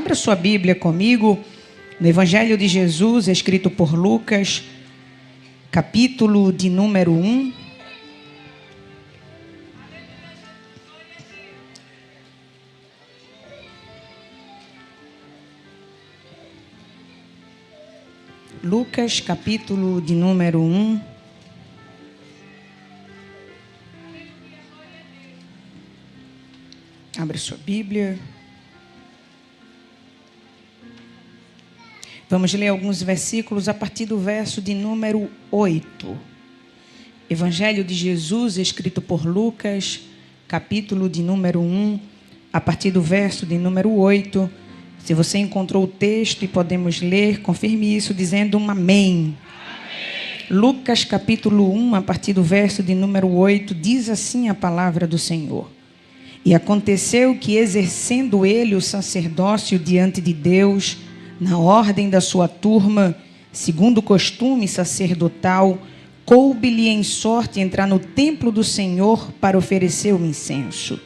Abra sua Bíblia comigo no Evangelho de Jesus, escrito por Lucas, capítulo de número 1. Lucas, capítulo de número 1. Abra sua Bíblia. Vamos ler alguns versículos a partir do verso de número 8. Evangelho de Jesus, escrito por Lucas, capítulo de número 1, a partir do verso de número 8. Se você encontrou o texto e podemos ler, confirme isso dizendo um amém. Lucas, capítulo 1, a partir do verso de número 8, diz assim a palavra do Senhor. E aconteceu que, exercendo ele o sacerdócio diante de Deus, na ordem da sua turma, segundo o costume sacerdotal, coube-lhe em sorte entrar no templo do Senhor para oferecer o incenso.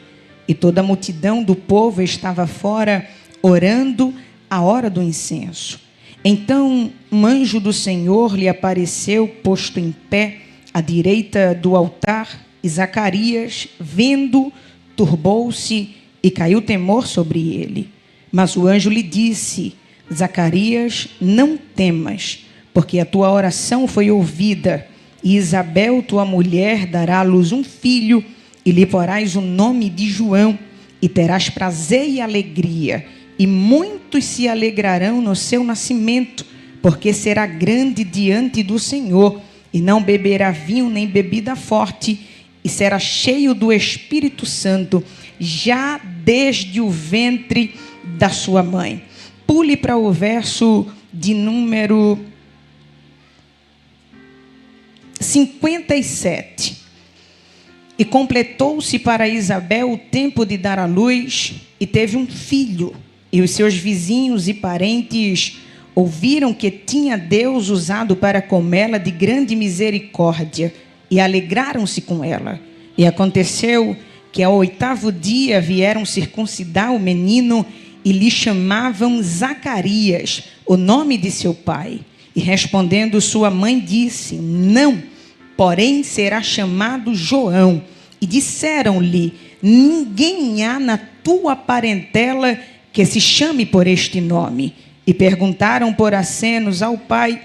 E toda a multidão do povo estava fora, orando a hora do incenso. Então um anjo do Senhor lhe apareceu, posto em pé, à direita do altar, e Zacarias, vendo, turbou-se e caiu temor sobre ele. Mas o anjo lhe disse: Zacarias, não temas, porque a tua oração foi ouvida, e Isabel, tua mulher, dará à luz um filho, e lhe porás o nome de João, e terás prazer e alegria, e muitos se alegrarão no seu nascimento, porque será grande diante do Senhor, e não beberá vinho nem bebida forte, e será cheio do Espírito Santo, já desde o ventre da sua mãe. Pule para o verso de número 57. E completou-se para Isabel o tempo de dar à luz, e teve um filho. E os seus vizinhos e parentes ouviram que tinha Deus usado para com ela de grande misericórdia, e alegraram-se com ela. E aconteceu que ao 8º dia vieram circuncidar o menino, e lhe chamavam Zacarias, o nome de seu pai. E respondendo sua mãe disse: não, porém será chamado João. E disseram-lhe: ninguém há na tua parentela que se chame por este nome. E perguntaram por acenos ao pai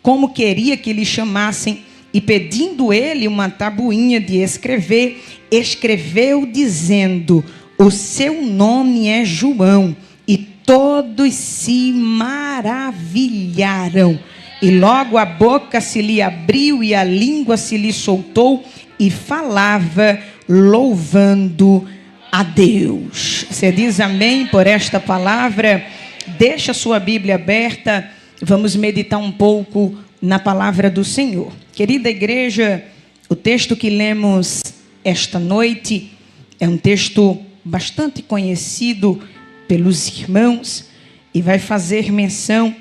como queria que lhe chamassem. E pedindo ele uma tabuinha de escrever, escreveu dizendo: o seu nome é João. E todos se maravilharam. E logo a boca se lhe abriu e a língua se lhe soltou, e falava louvando a Deus. Você diz amém por esta palavra? Deixa a sua Bíblia aberta. Vamos meditar um pouco na palavra do Senhor. Querida igreja, o texto que lemos esta noite é um texto bastante conhecido pelos irmãos e vai fazer menção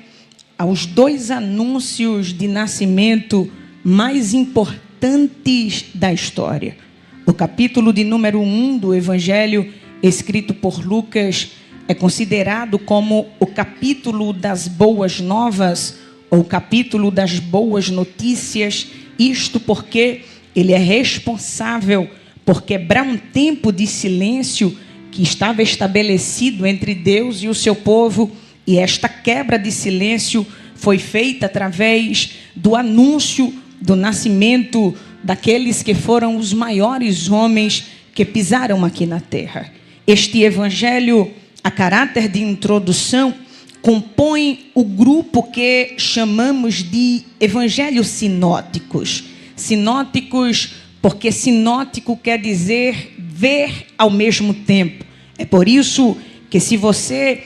aos 2 anúncios de nascimento mais importantes da história. O capítulo de número 1 do Evangelho escrito por Lucas é considerado como o capítulo das boas novas, ou capítulo das boas notícias, isto porque ele é responsável por quebrar um tempo de silêncio que estava estabelecido entre Deus e o seu povo, e esta quebra de silêncio foi feita através do anúncio do nascimento daqueles que foram os maiores homens que pisaram aqui na terra. Este evangelho, a caráter de introdução, compõe o grupo que chamamos de evangelhos sinóticos. Sinóticos porque sinótico quer dizer ver ao mesmo tempo. É por isso que, se você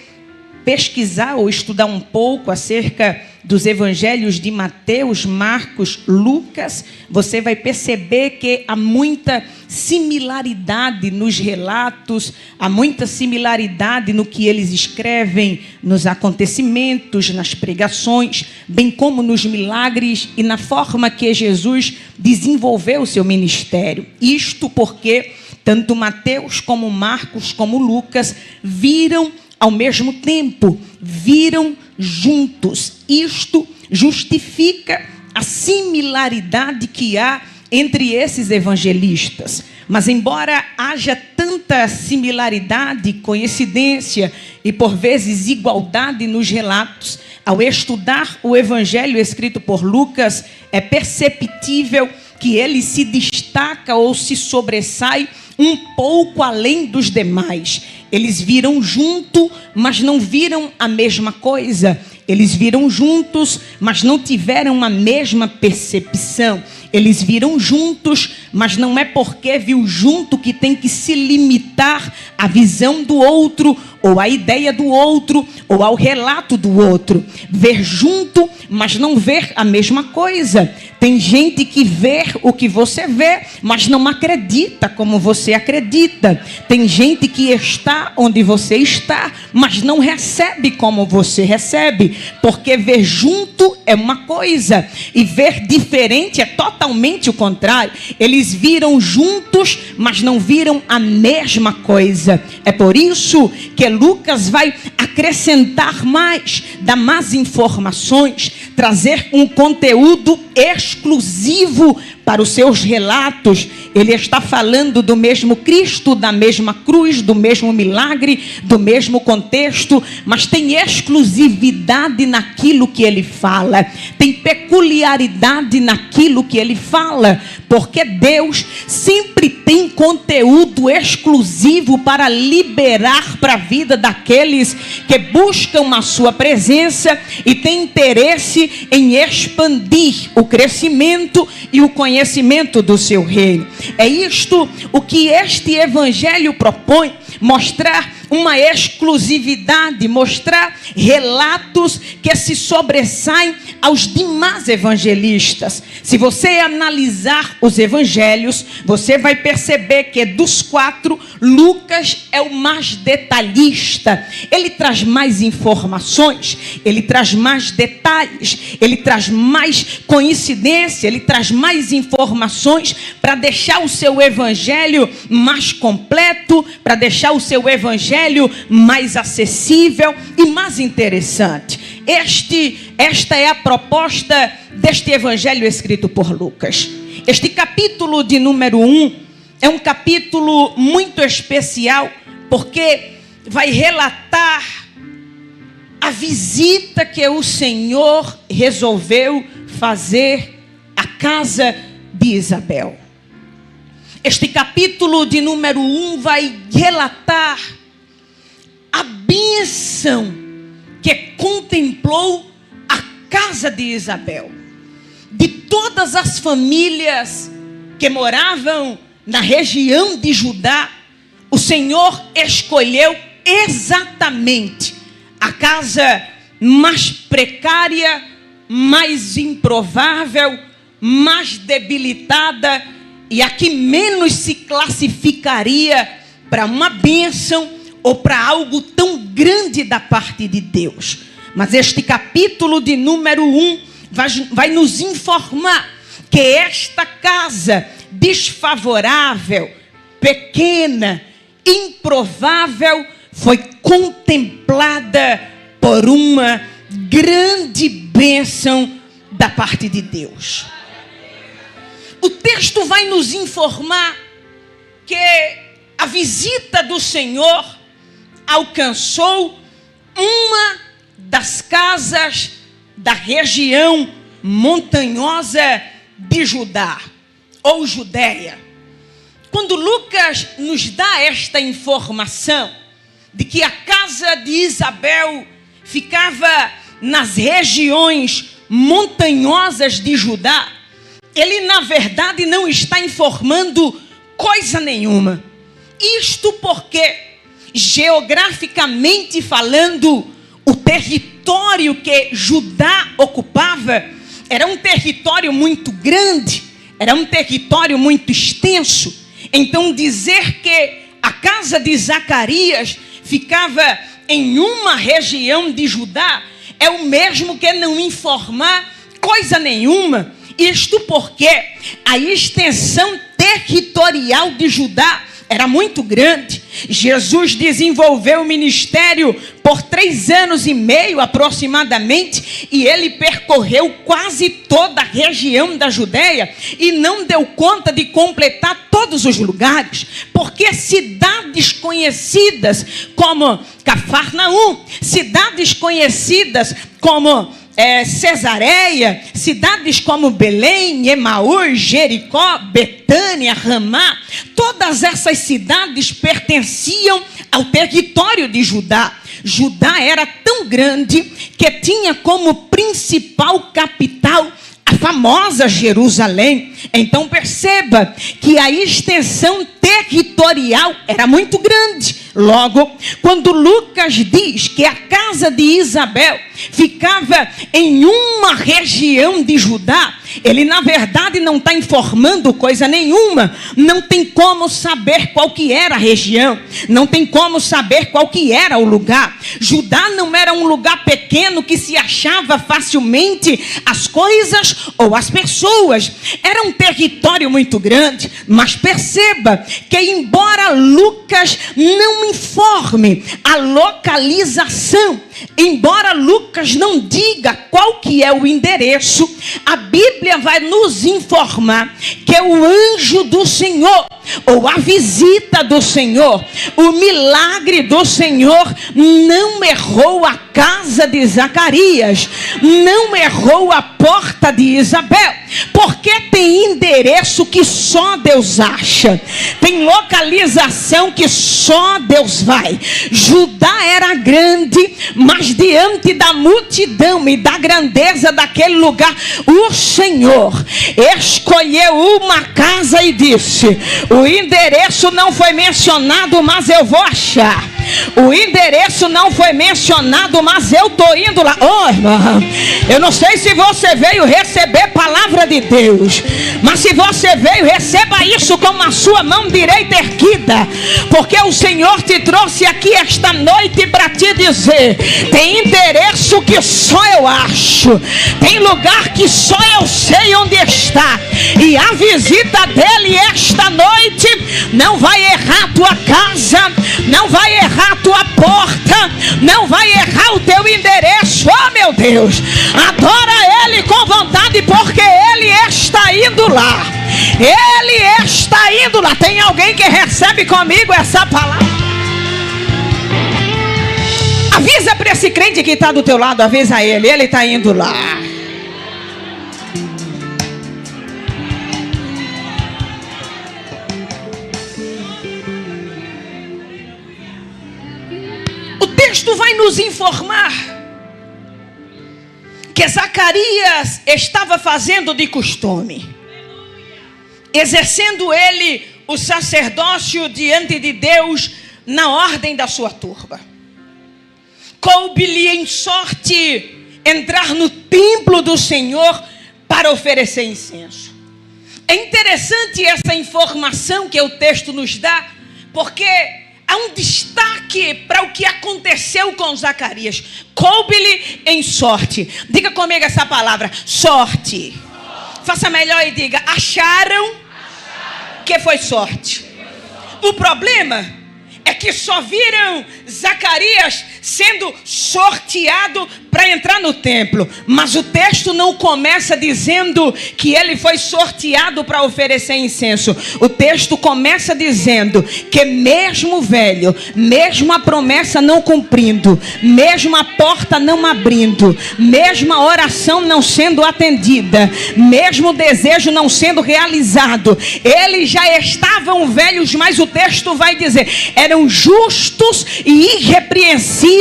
pesquisar ou estudar um pouco acerca dos evangelhos de Mateus, Marcos, Lucas, você vai perceber que há muita similaridade nos relatos, há muita similaridade no que eles escrevem, nos acontecimentos, nas pregações, bem como nos milagres e na forma que Jesus desenvolveu o seu ministério. Isto porque tanto Mateus como Marcos como Lucas viram ao mesmo tempo, viram juntos. Isto justifica a similaridade que há entre esses evangelistas. Mas embora haja tanta similaridade, coincidência e por vezes igualdade nos relatos, ao estudar o evangelho escrito por Lucas, é perceptível que ele se destaca ou se sobressai um pouco além dos demais. Eles viram junto, mas não viram a mesma coisa. Eles viram juntos, mas não tiveram a mesma percepção. Eles viram juntos, mas não é porque viu junto que tem que se limitar à visão do outro, ou à ideia do outro, ou ao relato do outro. Ver junto, mas não ver a mesma coisa. Tem gente que vê o que você vê, mas não acredita como você acredita. Tem gente que está onde você está, mas não recebe como você recebe. Porque ver junto é uma coisa, e ver diferente é totalmente o contrário. Eles viram juntos, mas não viram a mesma coisa. É por isso que Lucas vai acrescentar mais, dar mais informações, trazer um conteúdo exclusivo para os seus relatos. Ele está falando do mesmo Cristo, da mesma cruz, do mesmo milagre, do mesmo contexto, mas tem exclusividade naquilo que ele fala, tem peculiaridade naquilo que ele fala, porque Deus sempre tem conteúdo exclusivo para liberar para a vida daqueles que buscam a sua presença e têm interesse em expandir o crescimento e o conhecimento do seu reino. É isto o que este evangelho propõe, mostrar uma exclusividade, mostrar relatos que se sobressaem aos demais evangelistas. Se você analisar os evangelhos, você vai perceber que dos quatro, Lucas é o mais detalhista. Ele traz mais informações, ele traz mais detalhes, ele traz mais coincidência, ele traz mais informações para deixar o seu evangelho mais completo, para deixar o seu evangelho mais acessível e mais interessante. Esta é a proposta deste evangelho escrito por Lucas. Este capítulo de número 1 é um capítulo muito especial, porque vai relatar a visita que o Senhor resolveu fazer à casa de Isabel. Este capítulo de número 1 vai relatar a bênção que contemplou a casa de Isabel. De todas as famílias que moravam na região de Judá, o Senhor escolheu exatamente a casa mais precária, mais improvável, mais debilitada e a que menos se classificaria para uma bênção ou para algo tão grande da parte de Deus. Mas este capítulo de número 1 vai nos informar que esta casa desfavorável, pequena, improvável, foi contemplada por uma grande bênção da parte de Deus. O texto vai nos informar que a visita do Senhor alcançou uma das casas da região montanhosa de Judá, ou Judéia. Quando Lucas nos dá esta informação de que a casa de Isabel ficava nas regiões montanhosas de Judá, ele na verdade não está informando coisa nenhuma. Isto porque, geograficamente falando, o território que Judá ocupava era um território muito grande, era um território muito extenso. Então dizer que a casa de Zacarias ficava em uma região de Judá é o mesmo que não informar coisa nenhuma. Isto porque a extensão territorial de Judá era muito grande. Jesus desenvolveu o ministério por 3 anos e meio aproximadamente, e ele percorreu quase toda a região da Judéia e não deu conta de completar todos os lugares, porque cidades conhecidas como Cafarnaum, cidades conhecidas como Cesareia, cidades como Belém, Emaús, Jericó, Betânia, Ramá, todas essas cidades pertenciam ao território de Judá. Judá era tão grande que tinha como principal capital a famosa Jerusalém. Então perceba que a extensão territorial era muito grande. Logo, quando Lucas diz que a casa de Isabel ficava em uma região de Judá, ele na verdade não está informando coisa nenhuma. Não tem como saber qual que era a região, não tem como saber qual que era o lugar. Judá não era um lugar pequeno que se achava facilmente as coisas ou as pessoas. Era um território muito grande. Mas perceba que embora Lucas não informe a localização, embora Lucas não diga qual que é o endereço, a Bíblia vai nos informar que o anjo do Senhor, ou a visita do Senhor, o milagre do Senhor não errou a casa de Zacarias, não errou a porta de Isabel, porque tem endereço que só Deus acha, tem localização que só Deus vai. Judá era grande, mas diante da multidão e da grandeza daquele lugar, o Senhor escolheu uma casa e disse: o endereço não foi mencionado, mas eu vou achar. O endereço não foi mencionado, mas eu estou indo lá. Oh, irmão, eu não sei se você veio receber palavra de Deus, mas se você veio, receba isso com a sua mão direita erguida, porque o Senhor te trouxe aqui esta noite para te dizer: tem endereço que só eu acho, tem lugar que só eu sei onde está, e a visita dele esta noite não vai errar a tua casa, não vai errar a tua porta, não vai errar o teu endereço. Oh, meu Deus, adora ele com vontade, porque ele está indo lá, ele está indo lá. Tem alguém que recebe comigo essa palavra? Avisa para esse crente que está do teu lado, avisa ele está indo lá. O texto vai nos informar que Zacarias estava fazendo de costume, exercendo ele o sacerdócio diante de Deus na ordem da sua turba. Coube-lhe em sorte entrar no templo do Senhor para oferecer incenso. É interessante essa informação que o texto nos dá, porque há um destaque para o que aconteceu com Zacarias. Coube-lhe em sorte. Diga comigo essa palavra: sorte. Faça melhor e diga: acharam que foi sorte. O problema é que só viram Zacarias sendo sorteado para entrar no templo, mas o texto não começa dizendo que ele foi sorteado para oferecer incenso. O texto começa dizendo que mesmo velho, mesmo a promessa não cumprindo, mesmo a porta não abrindo, mesmo a oração não sendo atendida, mesmo o desejo não sendo realizado, eles já estavam velhos, mas o texto vai dizer: eram justos e irrepreensíveis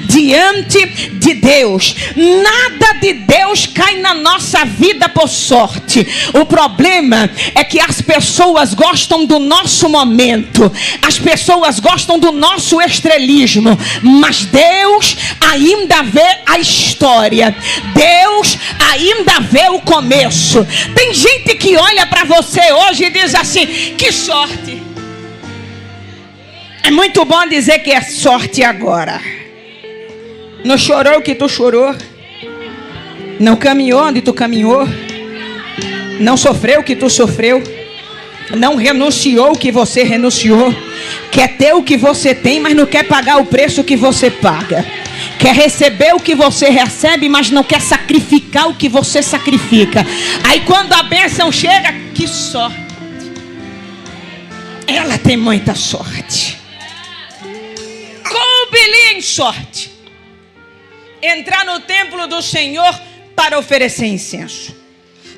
diante de Deus. Nada de Deus cai na nossa vida por sorte. O problema é que as pessoas gostam do nosso momento, as pessoas gostam do nosso estrelismo, mas Deus ainda vê a história, Deus ainda vê o começo. Tem gente que olha para você hoje e diz assim: que sorte. É muito bom dizer que é sorte agora. Não chorou o que tu chorou, não caminhou onde tu caminhou, não sofreu o que tu sofreu. não renunciou o que você renunciou. Quer ter o que você tem, mas não quer pagar o preço que você paga. Quer receber o que você recebe, mas não quer sacrificar o que você sacrifica. Aí quando a bênção chega, que sorte. Ela tem muita sorte. Coube-lhe em sorte entrar no templo do Senhor para oferecer incenso.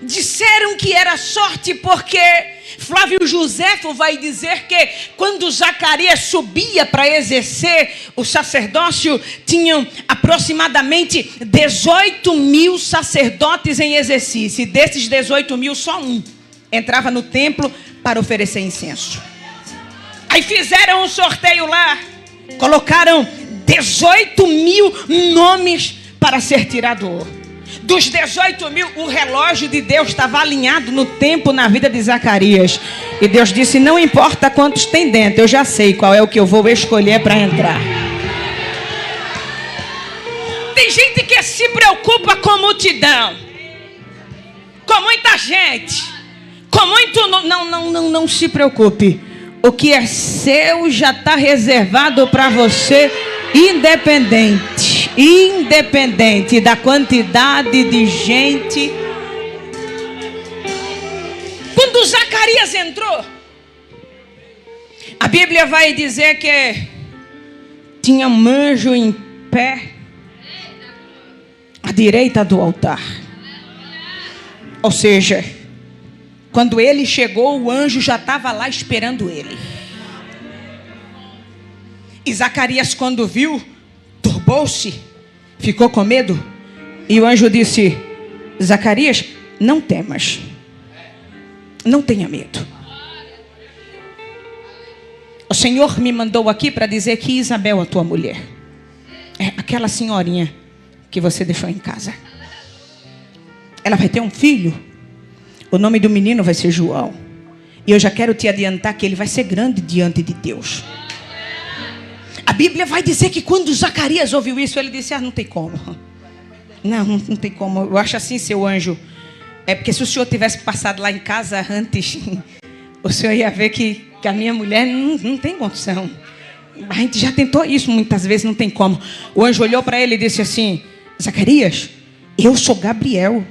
Disseram que era sorte porque Flávio Joséfo vai dizer que quando Zacarias subia para exercer o sacerdócio, tinham aproximadamente 18 mil sacerdotes em exercício. E desses 18 mil, só um entrava no templo para oferecer incenso. Aí fizeram um sorteio lá, colocaram 18 mil nomes para ser tirado. Dos 18 mil, o relógio de Deus estava alinhado no tempo na vida de Zacarias. E Deus disse: não importa quantos tem dentro, eu já sei qual é o que eu vou escolher para entrar. Tem gente que se preocupa com multidão, com muita gente, com muito... Não se preocupe. O que é seu já está reservado para você, independente da quantidade de gente. Quando Zacarias entrou, a Bíblia vai dizer que tinha um anjo em pé à direita do altar. Ou seja, quando ele chegou, o anjo já estava lá esperando ele. E Zacarias, quando viu, turbou-se, ficou com medo. E o anjo disse: Zacarias, não temas, não tenha medo. O Senhor me mandou aqui para dizer que Isabel, a tua mulher, é aquela senhorinha que você deixou em casa. Ela vai ter um filho. O nome do menino vai ser João. E eu já quero te adiantar que ele vai ser grande diante de Deus. A Bíblia vai dizer que quando Zacarias ouviu isso, ele disse: não tem como. Não tem como. Eu acho assim, seu anjo. É porque se o senhor tivesse passado lá em casa antes, o senhor ia ver que a minha mulher não tem condição. A gente já tentou isso muitas vezes, não tem como. O anjo olhou para ele e disse assim: Zacarias, eu sou Gabriel.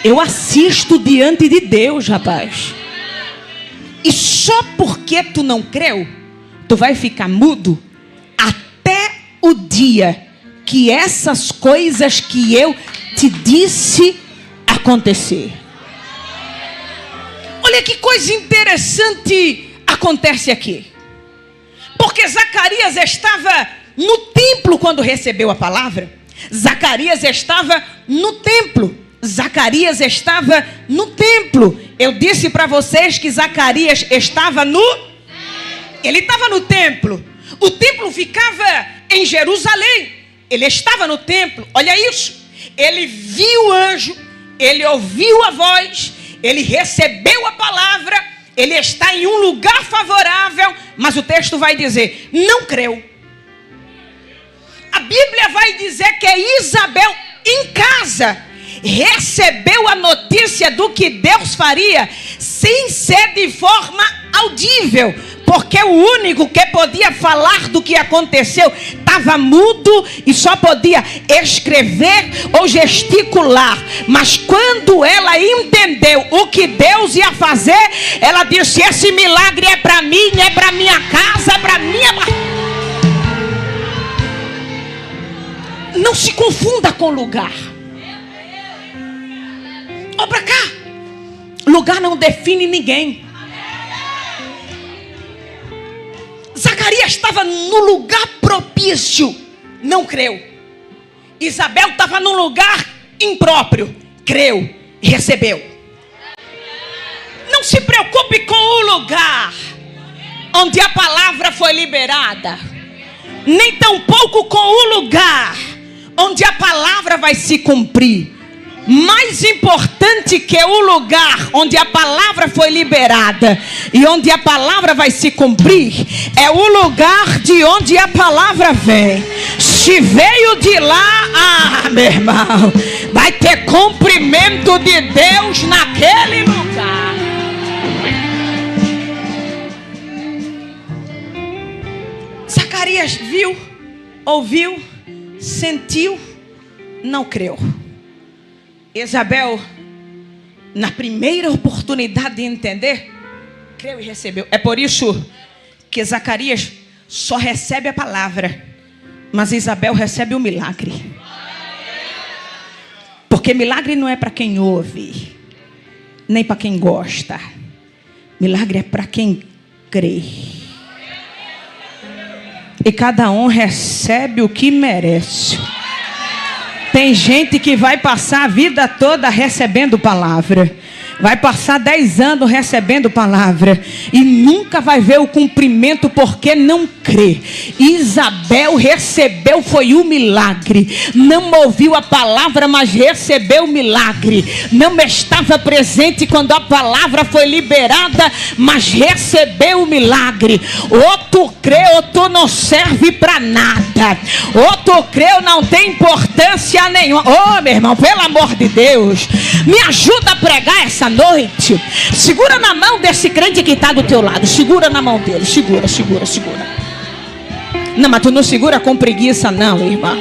Eu assisto diante de Deus, rapaz. E só porque tu não creu, tu vai ficar mudo até o dia que essas coisas que eu te disse acontecer. Olha que coisa interessante acontece aqui. Porque Zacarias estava no templo quando recebeu a palavra. Zacarias estava no templo. Zacarias estava no templo. Eu disse para vocês que Zacarias estava no... Ele estava no templo. O templo ficava em Jerusalém. Ele estava no templo. Olha isso. Ele viu o anjo. Ele ouviu a voz. Ele recebeu a palavra. Ele está em um lugar favorável. Mas o texto vai dizer: não creu. A Bíblia vai dizer que Isabel, em casa, recebeu a notícia do que Deus faria sem ser de forma audível, porque o único que podia falar do que aconteceu estava mudo e só podia escrever ou gesticular. Mas quando ela entendeu o que Deus ia fazer, ela disse: esse milagre é para mim, é para minha casa, é para minha... Não se confunda com lugar. Olha para cá. Lugar não define ninguém. Zacarias estava no lugar propício, não creu. Isabel estava num lugar impróprio, creu e recebeu. Não se preocupe com o lugar onde a palavra foi liberada, nem tampouco com o lugar onde a palavra vai se cumprir. Mais importante que o lugar onde a palavra foi liberada e onde a palavra vai se cumprir é o lugar de onde a palavra vem. Se veio de lá, meu irmão, vai ter cumprimento de Deus naquele lugar. Zacarias viu, ouviu, sentiu, não creu. Isabel, na primeira oportunidade de entender, creu e recebeu. É por isso que Zacarias só recebe a palavra, mas Isabel recebe o milagre. Porque milagre não é para quem ouve, nem para quem gosta. Milagre é para quem crê. E cada um recebe o que merece. Tem gente que vai passar a vida toda recebendo palavra. Vai passar 10 anos recebendo palavra e nunca vai ver o cumprimento porque não crê. Isabel recebeu, foi um milagre. Não ouviu a palavra, mas recebeu o milagre. Não estava presente quando a palavra foi liberada, mas recebeu o milagre. Ou tu crê ou tu não serve para nada. Ou tu crê ou não tem importância nenhuma. Oh, meu irmão, pelo amor de Deus, me ajuda a pregar essa noite. Segura na mão desse crente que está do teu lado. Segura na mão dele. Segura. Não, mas tu não segura com preguiça não, irmã.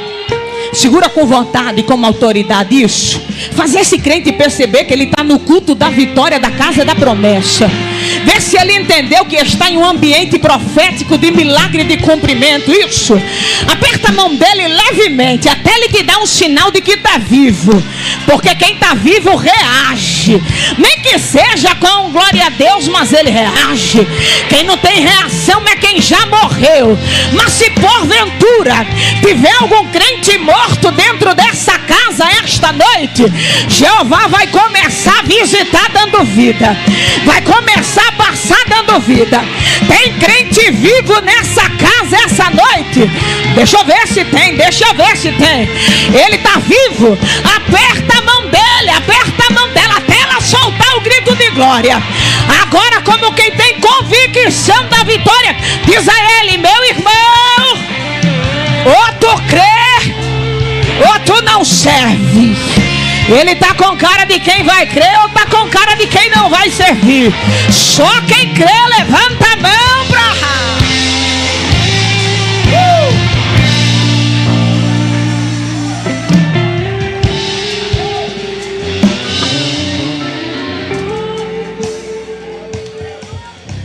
Segura com vontade, com autoridade. Isso. Fazer esse crente perceber que ele está no culto da vitória da casa da promessa. Vê se ele entendeu que está em um ambiente profético de milagre de cumprimento. Isso. Aperta a mão dele levemente, até ele te dar um sinal de que está vivo. Porque quem está vivo reage. Nem que seja com glória a Deus, mas ele reage. Quem não tem reação é quem já morreu. Mas se porventura tiver algum crente morto dentro dessa casa esta noite, Jeová vai começar a visitar dando vida. Vai começar a passar dando vida. Tem crente vivo nessa casa essa noite? Deixa eu ver se tem. Ele está vivo. Aperta a mão dele, aperta a mão dela até ela soltar o grito de glória. Agora, como quem tem convicção da vitória, diz a ele: meu irmão, ou tu crê ou tu não serve. Ele está com cara de quem vai crer ou está com cara de quem não vai servir. Só quem crê levanta a mão para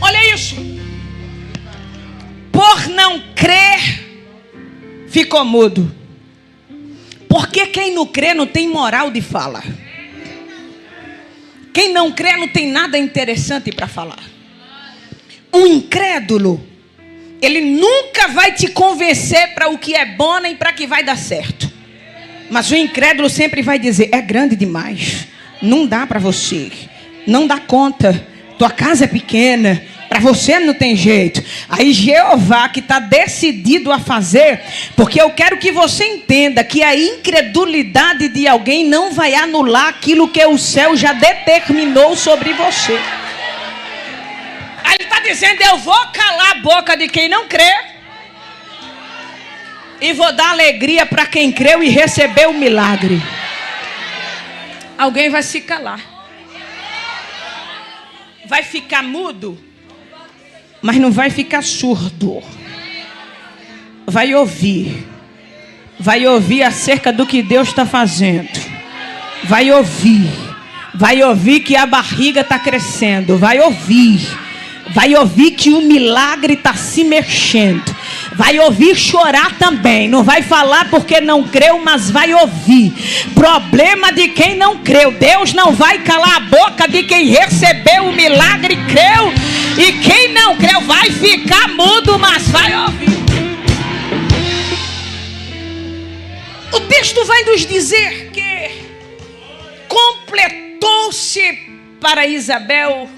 Olha isso. Por não crer, ficou mudo. Porque quem não crê não tem moral de falar. Quem não crê não tem nada interessante para falar. Um incrédulo, ele nunca vai te convencer para o que é bom nem para que vai dar certo. Mas o incrédulo sempre vai dizer: é grande demais, não dá para você, não dá conta, tua casa é pequena, para você não tem jeito. Aí Jeová, que está decidido a fazer, porque eu quero que você entenda que a incredulidade de alguém não vai anular aquilo que o céu já determinou sobre você. Aí ele está dizendo: eu vou calar a boca de quem não crê e vou dar alegria para quem creu e recebeu o milagre. Alguém vai se calar, vai ficar mudo, mas não vai ficar surdo. Vai ouvir acerca do que Deus está fazendo. Vai ouvir que a barriga está crescendo. Vai ouvir que o milagre está se mexendo. Vai ouvir chorar também. Não vai falar porque não creu, mas vai ouvir. Problema de quem não creu. Deus não vai calar a boca de quem recebeu o milagre e creu. E quem não creu vai ficar mudo, mas vai ouvir. O texto vai nos dizer que completou-se para Isabel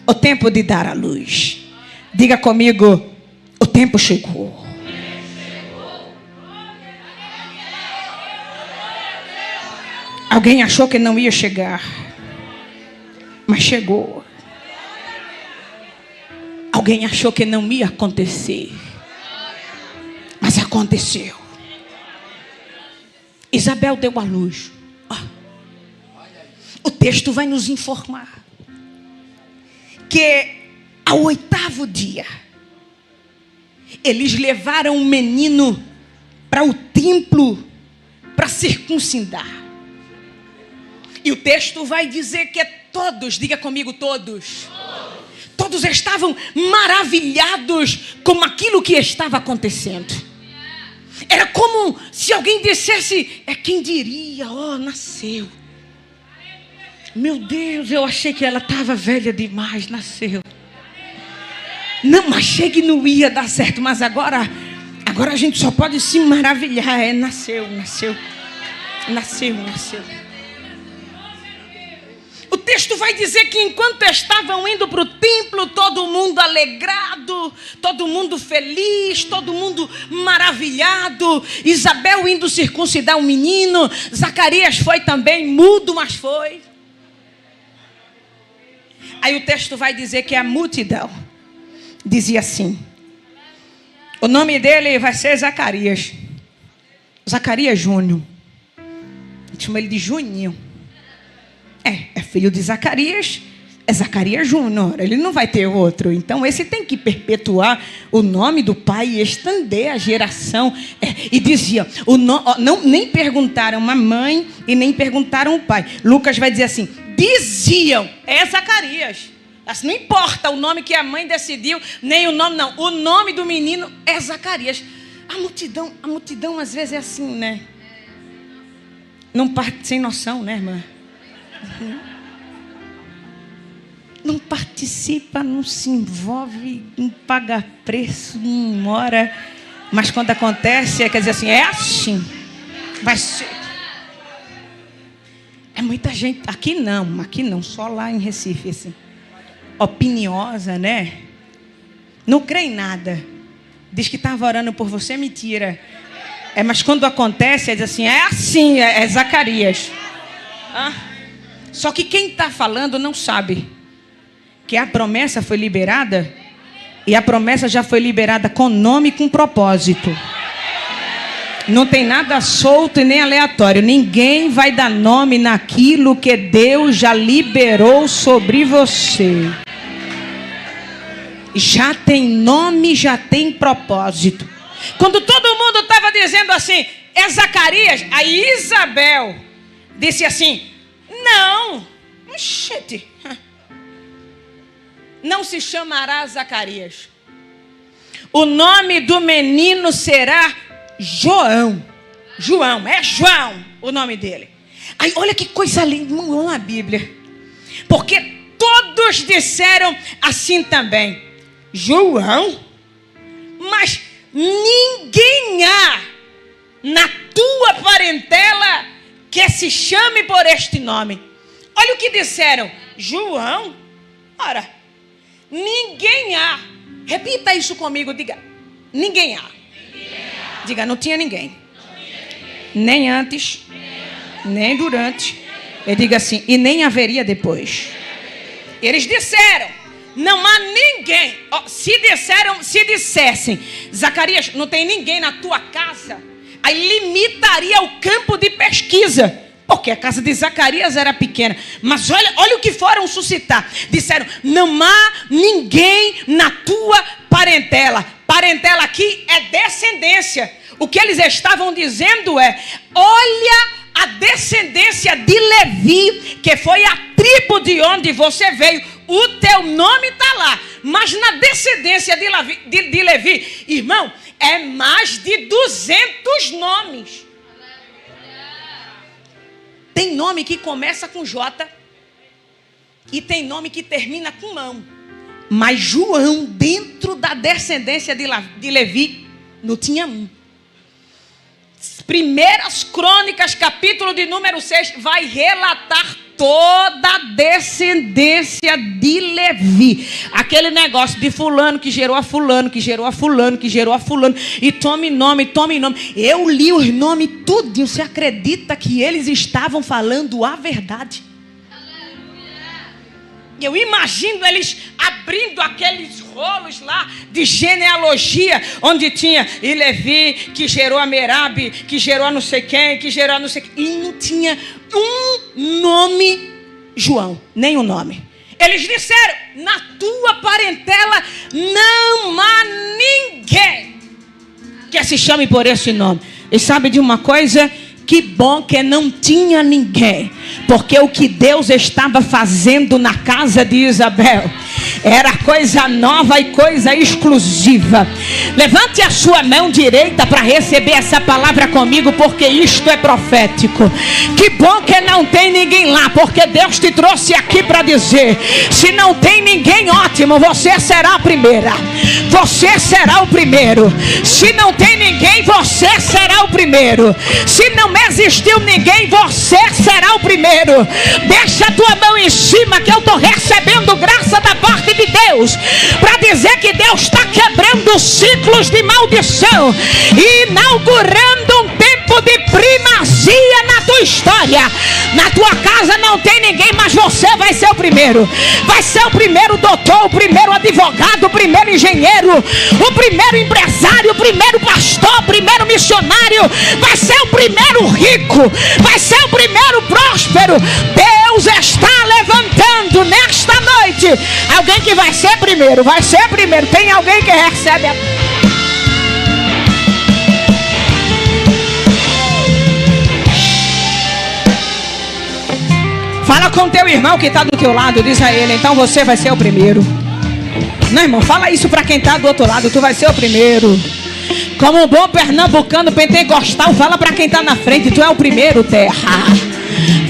o tempo de dar à luz. Diga comigo: o tempo chegou. Alguém achou que não ia chegar, mas chegou. Alguém achou que não ia acontecer, mas aconteceu. Isabel deu à luz. O texto vai nos informar que ao 8º dia, eles levaram o menino para o templo para circuncidar. E o texto vai dizer que todos, diga comigo, todos estavam maravilhados com aquilo que estava acontecendo. Era como se alguém dissesse: quem diria, nasceu. Meu Deus, eu achei que ela estava velha demais, nasceu. Não, achei que não ia dar certo, mas agora a gente só pode se maravilhar. Nasceu. O texto vai dizer que enquanto estavam indo para o templo, todo mundo alegrado, todo mundo feliz, todo mundo maravilhado. Isabel indo circuncidar o menino. Zacarias foi também, mudo, mas foi. Aí o texto vai dizer que a multidão dizia assim: o nome dele vai ser Zacarias. Zacarias Júnior. Chama ele de Juninho. É filho de Zacarias, é Zacarias Júnior. Ele não vai ter outro. Então esse tem que perpetuar o nome do pai e estender a geração. E dizia, nem perguntaram a mãe e nem perguntaram o pai. Lucas vai dizer assim: diziam, é Zacarias. Assim, não importa o nome que a mãe decidiu, nem o nome não. O nome do menino é Zacarias. A multidão às vezes é assim, né? Não parte sem noção, né, irmã? Não participa, não se envolve, não paga preço, não ora. Mas quando acontece, quer dizer assim, é assim. Vai ser. É muita gente. Aqui não, só lá em Recife, assim. Opiniosa, né? Não crê em nada. Diz que estava orando por você, mentira. Mas quando acontece, diz assim, é assim, é Zacarias. Só que quem está falando não sabe que a promessa foi liberada. E a promessa já foi liberada com nome e com propósito. Não tem nada solto e nem aleatório. Ninguém vai dar nome naquilo que Deus já liberou sobre você. Já tem nome, já tem propósito. Quando todo mundo estava dizendo assim, é Zacarias, a Isabel disse assim: não, não se chamará Zacarias. O nome do menino será João. É João o nome dele. Aí olha que coisa linda, não é a Bíblia. Porque todos disseram assim também: João, mas ninguém há na tua parentela que se chame por este nome. Olha o que disseram: João. Ora, ninguém há. Repita isso comigo, diga: ninguém há. Diga: não tinha ninguém. Nem antes, nem durante. Eu digo assim: e nem haveria depois. Eles disseram: não há ninguém. Se dissessem, Zacarias, não tem ninguém na tua casa, aí limitaria o campo de pesquisa, porque a casa de Zacarias era pequena. Mas olha o que foram suscitar. Disseram: não há ninguém na tua parentela. Parentela aqui é descendência. O que eles estavam dizendo é: olha a descendência de Levi, que foi a tribo de onde você veio. O teu nome está lá, mas na descendência de Levi, irmão, é mais de 200 nomes. Tem nome que começa com J e tem nome que termina com mão. Mas João, dentro da descendência de Levi, não tinha um. Primeiras Crônicas, capítulo de número 6, vai relatar toda a descendência de Levi. Aquele negócio de fulano que gerou a fulano, que gerou a fulano, que gerou a fulano. E tome nome. Eu li os nomes tudinho. Você acredita que eles estavam falando a verdade? Eu imagino eles abrindo aqueles rolos lá de genealogia, onde tinha e Levi, que gerou a Merabe, que gerou a não sei quem, que gerou a não sei quem. E não tinha um nome João, nem um nome. Eles disseram: na tua parentela não há ninguém que se chame por esse nome. E sabe de uma coisa? Que bom que não tinha ninguém, porque o que Deus estava fazendo na casa de Isabel era coisa nova e coisa exclusiva. Levante a sua mão direita para receber essa palavra comigo, porque isto é profético. Que bom que não tem ninguém lá, porque Deus te trouxe aqui para dizer: se não tem ninguém, ótimo, você será a primeira. Você será o primeiro. Se não tem ninguém, você será o primeiro. Se não existiu ninguém, você será o primeiro. Deixa a tua mão em cima, que eu estou recebendo graça da parte de Deus, para dizer que Deus está quebrando ciclos de maldição e inaugurando um tempo de primazia na tua história. Na tua casa não tem ninguém, mas você vai ser o primeiro. Vai ser o primeiro doutor, o primeiro advogado, o primeiro engenheiro, o primeiro empresário, o primeiro pastor, o primeiro missionário. Vai ser o primeiro rico, vai ser o primeiro próspero. Deus está levantando nesta noite alguém que vai ser primeiro, vai ser primeiro. Tem alguém que recebe a... Fala com teu irmão que está do teu lado, diz a ele: então você vai ser o primeiro. Não, irmão, fala isso para quem está do outro lado: tu vai ser o primeiro. Como um bom pernambucano pentecostal, fala para quem está na frente: tu é o primeiro, terra.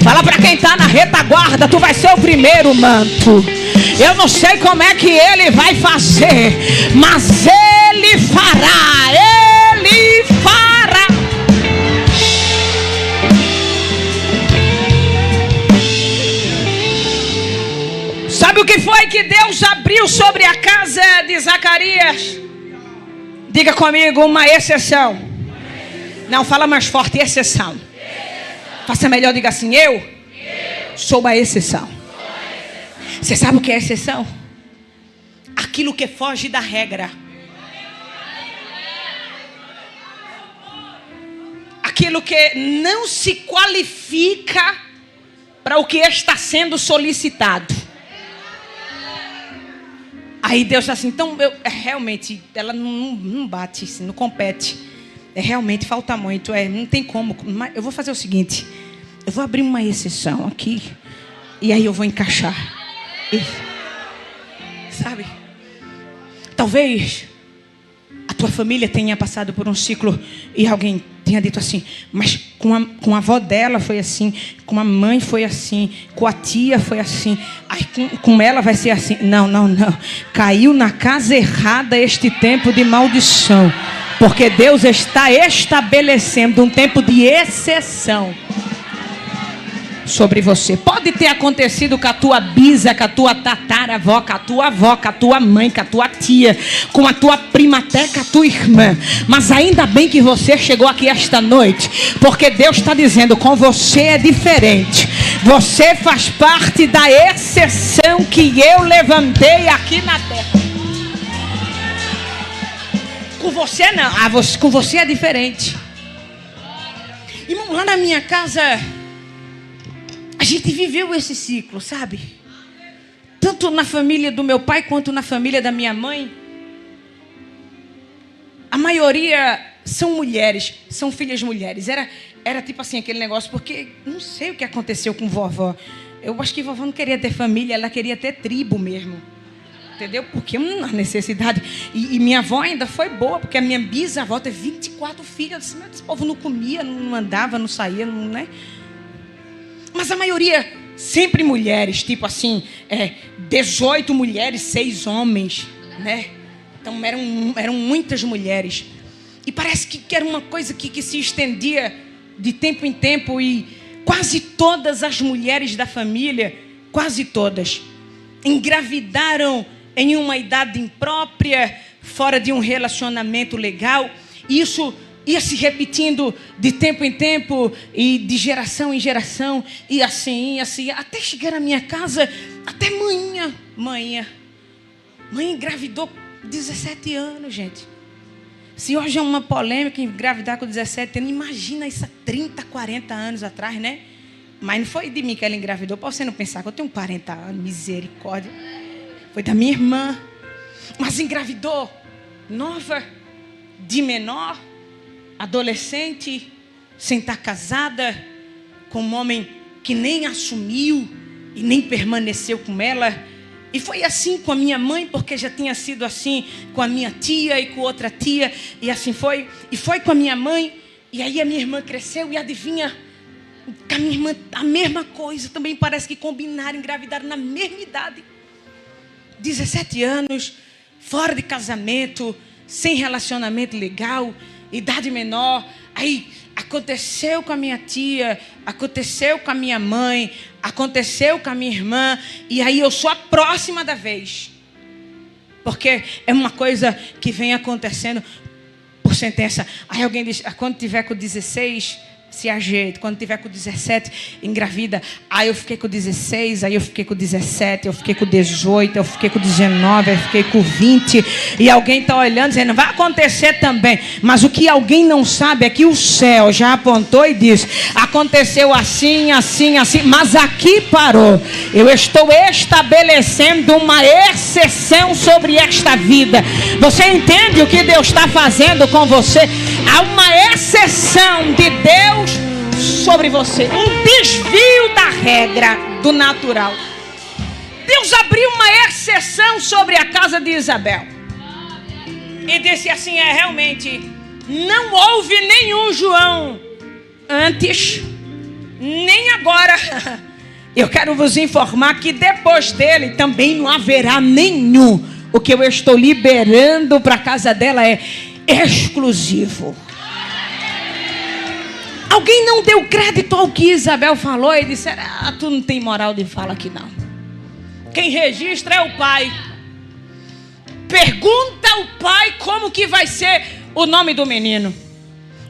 Fala para quem está na retaguarda: tu vai ser o primeiro, manto. Eu não sei como é que ele vai fazer, mas ele fará. Ele fará. Sabe o que foi que Deus abriu sobre a casa de Zacarias? Diga comigo: uma exceção. Não, fala mais forte: exceção. Faça melhor, diga assim: eu sou uma exceção. Você sabe o que é exceção? Aquilo que foge da regra. Aquilo que não se qualifica para o que está sendo solicitado. Aí Deus está assim: então realmente ela não bate, não compete. Realmente falta muito, não tem como. Mas eu vou fazer o seguinte: eu vou abrir uma exceção aqui e aí eu vou encaixar. Sabe? Talvez a tua família tenha passado por um ciclo e alguém tenha dito assim: mas com a avó dela foi assim, com a mãe foi assim, com a tia foi assim, aí com ela vai ser assim. Não. Caiu na casa errada este tempo de maldição, porque Deus está estabelecendo um tempo de exceção sobre você. Pode ter acontecido com a tua bisa, com a tua tataravó, com a tua avó, com a tua mãe, com a tua tia, com a tua prima, até com a tua irmã. Mas ainda bem que você chegou aqui esta noite, porque Deus está dizendo: com você é diferente. Você faz parte da exceção que eu levantei aqui na terra. Com você não. Com você é diferente. Irmão, lá na minha casa a gente viveu esse ciclo, sabe? Tanto na família do meu pai quanto na família da minha mãe. A maioria são mulheres, são filhas mulheres. Era tipo assim aquele negócio, porque não sei o que aconteceu com vovó. Eu acho que vovó não queria ter família, ela queria ter tribo mesmo. Entendeu? Porque uma necessidade. E minha avó ainda foi boa, porque a minha bisavó teve 24 filhos. Esse povo não comia, não andava, não saía, não, né? Mas a maioria, sempre mulheres, tipo assim, 18 mulheres, 6 homens, né? Então eram muitas mulheres. E parece que era uma coisa que se estendia de tempo em tempo. E quase todas as mulheres da família, quase todas, engravidaram em uma idade imprópria, fora de um relacionamento legal. E isso ia se repetindo de tempo em tempo e de geração em geração. E assim, até chegar à minha casa, até mãe engravidou 17 anos, gente. Se hoje é uma polêmica engravidar com 17 anos, imagina isso há 30, 40 anos atrás, né? Mas não foi de mim que ela engravidou. Para você não pensar que eu tenho 40 anos, misericórdia. Foi da minha irmã. Mas engravidou nova, de menor, adolescente, sem estar casada, com um homem que nem assumiu e nem permaneceu com ela. E foi assim com a minha mãe, porque já tinha sido assim com a minha tia e com outra tia. E assim foi. E foi com a minha mãe. E aí a minha irmã cresceu e adivinha, com a minha irmã a mesma coisa. Também parece que combinaram, engravidaram na mesma idade. 17 anos, fora de casamento, sem relacionamento legal, idade menor. Aí aconteceu com a minha tia, aconteceu com a minha mãe, aconteceu com a minha irmã. E aí eu sou a próxima da vez. Porque é uma coisa que vem acontecendo por sentença. Aí alguém diz, quando tiver com 16, se ajeita. Quando tiver com 17, engravida. Aí eu fiquei com 16, aí eu fiquei com 17, eu fiquei com 18, eu fiquei com 19, eu fiquei com 20. E alguém está olhando dizendo, vai acontecer também. Mas o que alguém não sabe é que o céu já apontou e disse, aconteceu assim, assim, assim. Mas aqui parou. Eu estou estabelecendo uma exceção sobre esta vida. Você entende o que Deus está fazendo com você? Há uma exceção de Deus sobre você, um desvio da regra do natural. Deus abriu uma exceção sobre a casa de Isabel e disse assim, realmente não houve nenhum João antes nem agora. Eu quero vos informar que depois dele também não haverá nenhum. O que eu estou liberando para a casa dela é exclusivo. Alguém não deu crédito ao que Isabel falou e disse, tu não tem moral de fala aqui não. Quem registra é o pai. Pergunta ao pai como que vai ser o nome do menino.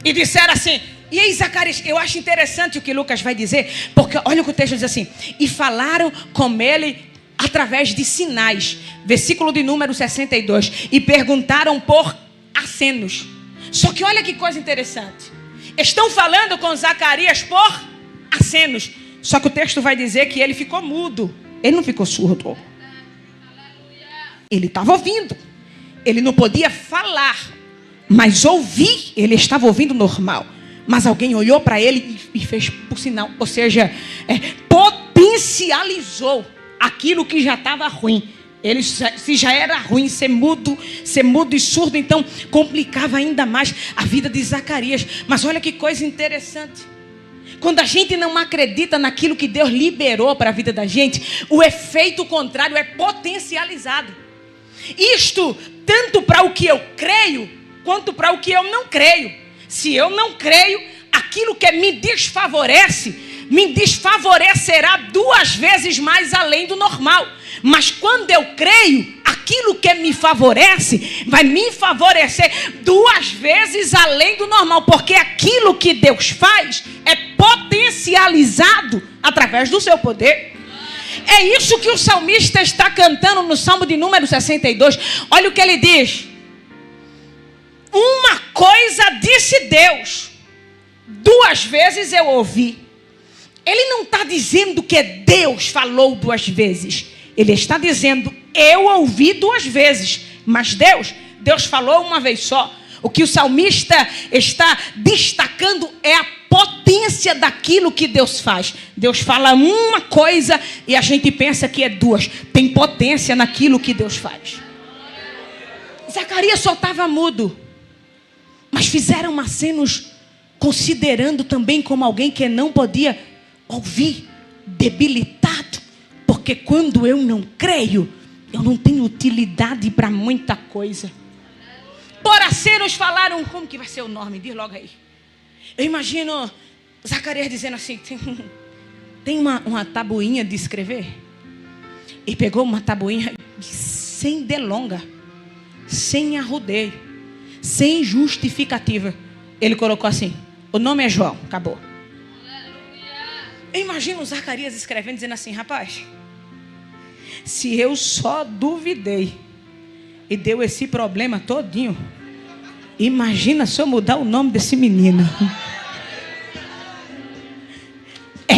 E disseram assim, e aí Zacarias, eu acho interessante o que Lucas vai dizer, porque olha o que o texto diz assim, e falaram com ele através de sinais. Versículo de número 62. E perguntaram por acenos. Só que olha que coisa interessante. Estão falando com Zacarias por acenos. Só que o texto vai dizer que ele ficou mudo. Ele não ficou surdo. Ele estava ouvindo. Ele não podia falar, mas ouvir, ele estava ouvindo normal. Mas alguém olhou para ele e fez por sinal. Ou seja, potencializou aquilo que já estava ruim. Ele, se já era ruim ser mudo e surdo, então complicava ainda mais a vida de Zacarias. Mas olha que coisa interessante. Quando a gente não acredita naquilo que Deus liberou para a vida da gente, o efeito contrário é potencializado. Isto tanto para o que eu creio, quanto para o que eu não creio. Se eu não creio, aquilo que me desfavorece, me desfavorecerá 2 vezes mais além do normal. Mas quando eu creio, aquilo que me favorece, vai me favorecer 2 vezes além do normal. Porque aquilo que Deus faz é potencializado através do seu poder. É isso que o salmista está cantando no Salmo de número 62. Olha o que ele diz. Uma coisa disse Deus, 2 vezes eu ouvi. Ele não está dizendo que Deus falou 2 vezes. Ele está dizendo, eu ouvi 2 vezes. Mas Deus falou uma vez só. O que o salmista está destacando é a potência daquilo que Deus faz. Deus fala uma coisa e a gente pensa que é 2. Tem potência naquilo que Deus faz. Zacarias só estava mudo. Mas fizeram acenos considerando também como alguém que não podia ouvir, debilitado. Porque quando eu não creio, eu não tenho utilidade para muita coisa. Por acenos falaram, como que vai ser o nome? Diz logo aí. Eu imagino Zacarias dizendo assim, tem uma tabuinha de escrever? E pegou uma tabuinha sem delonga, sem arrudeio, sem justificativa. Ele colocou assim, o nome é João, acabou. Eu imagino Zacarias escrevendo, dizendo assim, rapaz, se eu só duvidei e deu esse problema todinho, imagina se eu mudar o nome desse menino.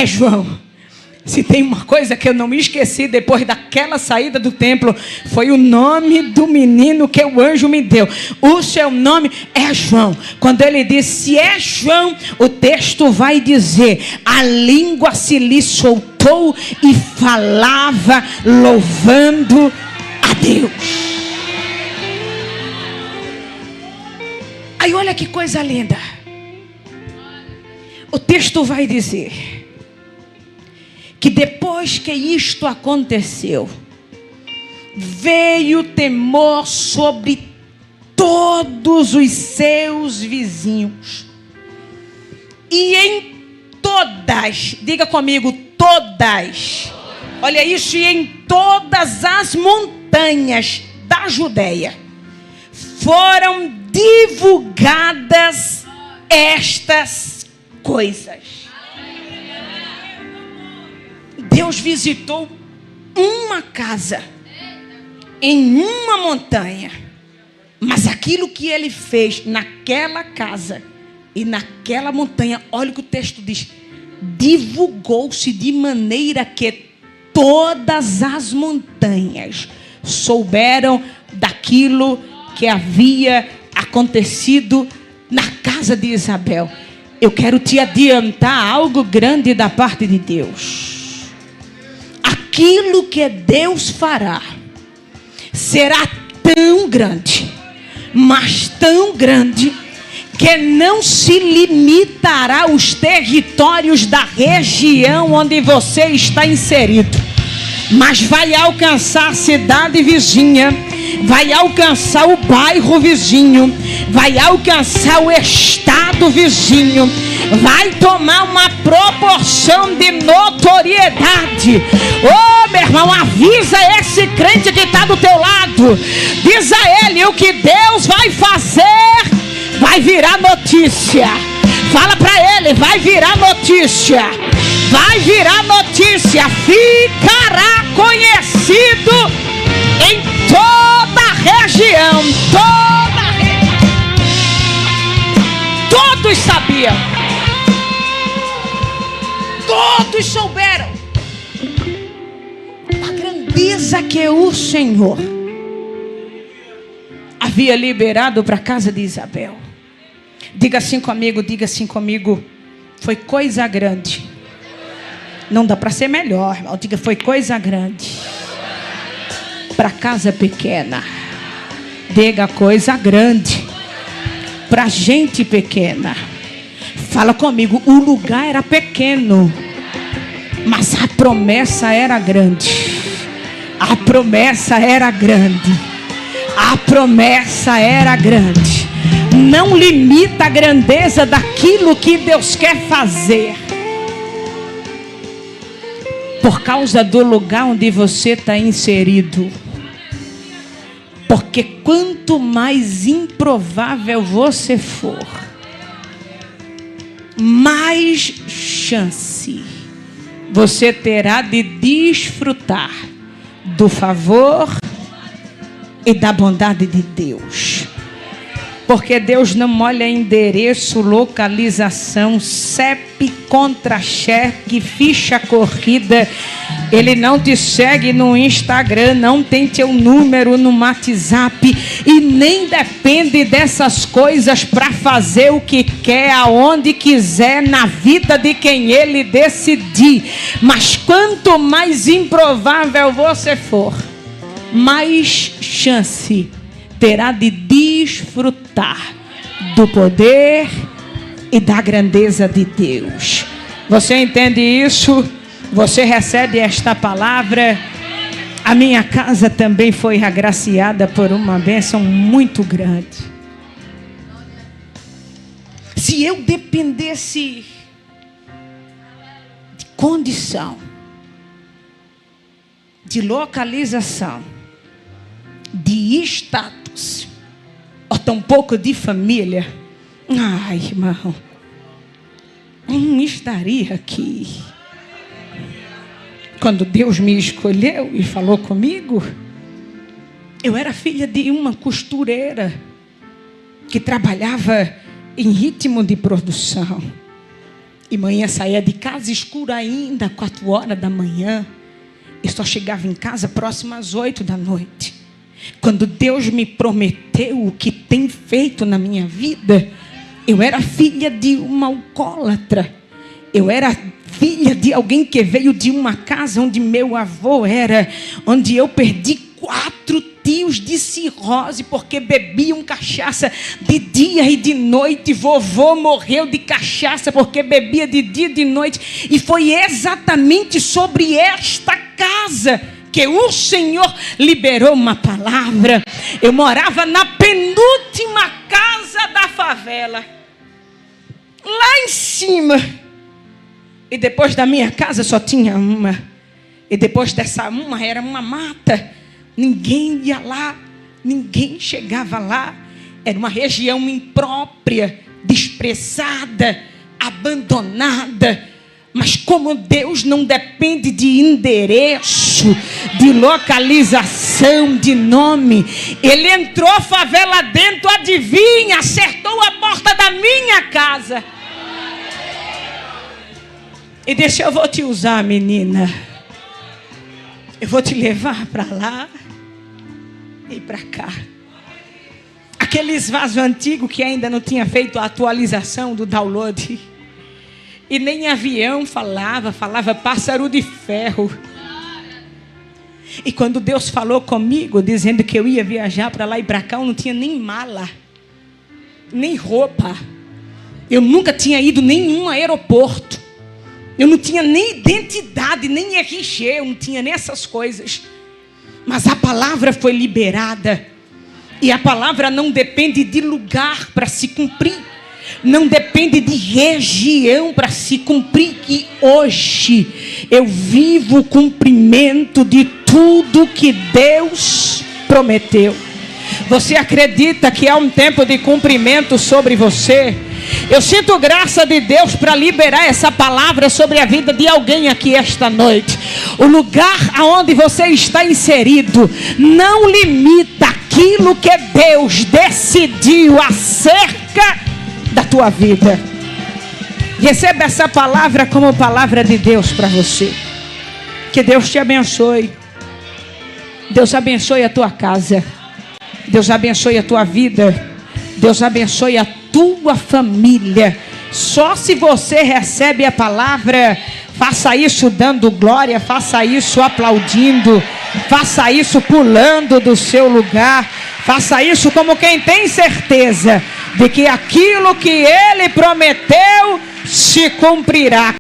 é João. Se tem uma coisa que eu não me esqueci depois daquela saída do templo, foi o nome do menino que o anjo me deu. O seu nome é João. Quando ele disse, se é João, o texto vai dizer, a língua se lhe soltou e falava louvando a Deus. Aí olha que coisa linda. O texto vai dizer que depois que isto aconteceu, veio temor sobre todos os seus vizinhos. E em todas, diga comigo, todas. Olha isso, e em todas as montanhas da Judeia foram divulgadas estas coisas. Deus visitou uma casa em uma montanha, mas aquilo que ele fez naquela casa e naquela montanha, olha o que o texto diz, divulgou-se de maneira que todas as montanhas souberam daquilo que havia acontecido na casa de Isabel. Eu quero te adiantar algo grande da parte de Deus. Aquilo que Deus fará será tão grande, mas tão grande, que não se limitará aos territórios da região onde você está inserido, mas vai alcançar a cidade vizinha, vai alcançar o bairro vizinho, vai alcançar o estado vizinho, vai tomar uma proporção de notoriedade. Oh, meu irmão, avisa esse crente que está do teu lado, diz a ele, o que Deus vai fazer vai virar notícia. Fala para ele, vai virar notícia, vai virar notícia, ficará conhecido em toda a região, todos sabiam, todos souberam a grandeza que o Senhor havia liberado para a casa de Isabel. Diga assim comigo, foi coisa grande. Não dá para ser melhor, irmão. Diga, foi coisa grande para casa pequena. Diga, coisa grande para gente pequena. Fala comigo, o lugar era pequeno, mas a promessa era grande. A promessa era grande. A promessa era grande. Não limita a grandeza daquilo que Deus quer fazer por causa do lugar onde você está inserido. Porque quanto mais improvável você for, mais chance você terá de desfrutar do favor e da bondade de Deus. Porque Deus não olha endereço, localização, CEP, contra-cheque, ficha corrida. Ele não te segue no Instagram, não tem teu número no WhatsApp e nem depende dessas coisas para fazer o que quer, aonde quiser, na vida de quem ele decidir. Mas quanto mais improvável você for, mais chance terá de desfrutar do poder e da grandeza de Deus. Você entende isso? Você recebe esta palavra? A minha casa também foi agraciada por uma bênção muito grande. Se eu dependesse de condição, de localização, de status, ou tampouco de família, ai, irmão, não estaria aqui. Quando Deus me escolheu e falou comigo, eu era filha de uma costureira que trabalhava em ritmo de produção. E manhã saía de casa escura ainda, 4 horas da manhã. E só chegava em casa próximo às 8 da noite. Quando Deus me prometeu o que tem feito na minha vida, eu era filha de uma alcoólatra. Eu era filha de alguém que veio de uma casa onde meu avô era, onde eu perdi 4 tios de cirrose porque bebiam cachaça de dia e de noite. Vovô morreu de cachaça porque bebia de dia e de noite. E foi exatamente sobre esta casa que o Senhor liberou uma palavra. Eu morava na penúltima casa da favela, lá em cima. E depois da minha casa só tinha uma. E depois dessa uma era uma mata. Ninguém ia lá, ninguém chegava lá. Era uma região imprópria, desprezada, abandonada. Mas como Deus não depende de endereço, de localização, de nome, Ele entrou a favela dentro, adivinha, acertou a porta da minha casa. E deixa, eu vou te usar, menina. Eu vou te levar para lá e para cá. Aqueles vasos antigos que ainda não tinha feito a atualização do download. E nem avião falava pássaro de ferro. E quando Deus falou comigo, dizendo que eu ia viajar para lá e para cá, eu não tinha nem mala, nem roupa. Eu nunca tinha ido em nenhum aeroporto. Eu não tinha nem identidade, nem RG, eu não tinha nem essas coisas. Mas a palavra foi liberada. E a palavra não depende de lugar para se cumprir. Não depende de região para se cumprir. E hoje eu vivo o cumprimento de tudo que Deus prometeu. Você acredita que há um tempo de cumprimento sobre você? Eu sinto graça de Deus para liberar essa palavra sobre a vida de alguém aqui esta noite. O lugar aonde você está inserido não limita aquilo que Deus decidiu acerca da tua vida. Receba essa palavra como palavra de Deus para você. Que Deus te abençoe. Deus abençoe a tua casa. Deus abençoe a tua vida. Deus abençoe a tua família. Só se você recebe a palavra, faça isso dando glória, faça isso aplaudindo, faça isso pulando do seu lugar, faça isso como quem tem certeza de que aquilo que Ele prometeu se cumprirá.